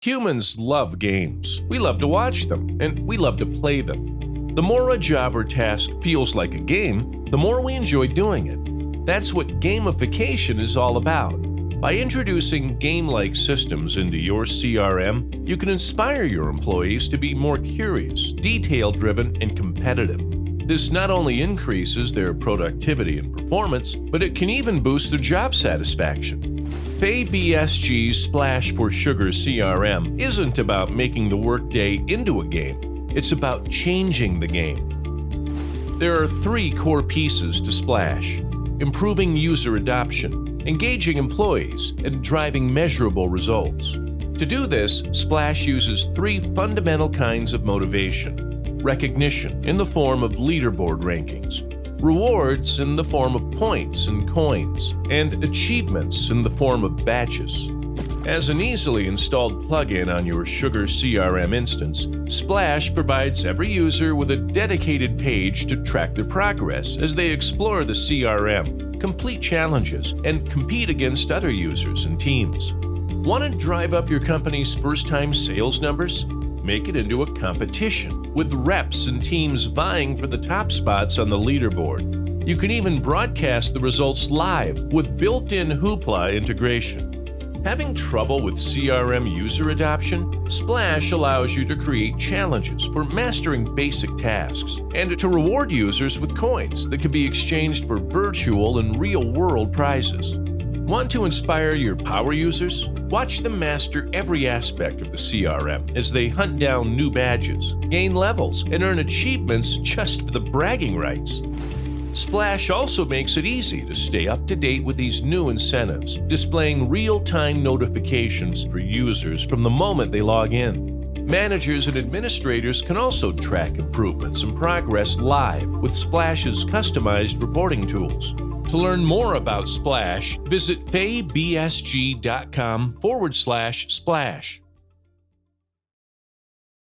Humans love games. We love to watch them, and we love to play them. The more a job or task feels like a game, the more we enjoy doing it. That's what gamification is all about. By introducing game-like systems into your CRM, you can inspire your employees to be more curious, detail-driven, and competitive. This not only increases their productivity and performance, but it can even boost their job satisfaction. BSG's Splash for SugarCRM isn't about making the workday into a game. It's about changing the game. There are 3 core pieces to Splash: improving user adoption, engaging employees, and driving measurable results. To do this, Splash uses 3 fundamental kinds of motivation: recognition in the form of leaderboard rankings, rewards in the form of points and coins, and achievements in the form of badges. As an easily installed plugin on your SugarCRM instance, Splash provides every user with a dedicated page to track their progress as they explore the CRM, complete challenges, and compete against other users and teams. Want to drive up your company's first-time sales numbers? Make it into a competition, with reps and teams vying for the top spots on the leaderboard. You can even broadcast the results live with built-in Hoopla integration. Having trouble with CRM user adoption? Splash allows you to create challenges for mastering basic tasks and to reward users with coins that can be exchanged for virtual and real-world prizes. Want to inspire your power users? Watch them master every aspect of the CRM as they hunt down new badges, gain levels, and earn achievements just for the bragging rights. Splash also makes it easy to stay up to date with these new incentives, displaying real-time notifications for users from the moment they log in. Managers and administrators can also track improvements and progress live with Splash's customized reporting tools. To learn more about Splash, visit fabsg.com/splash.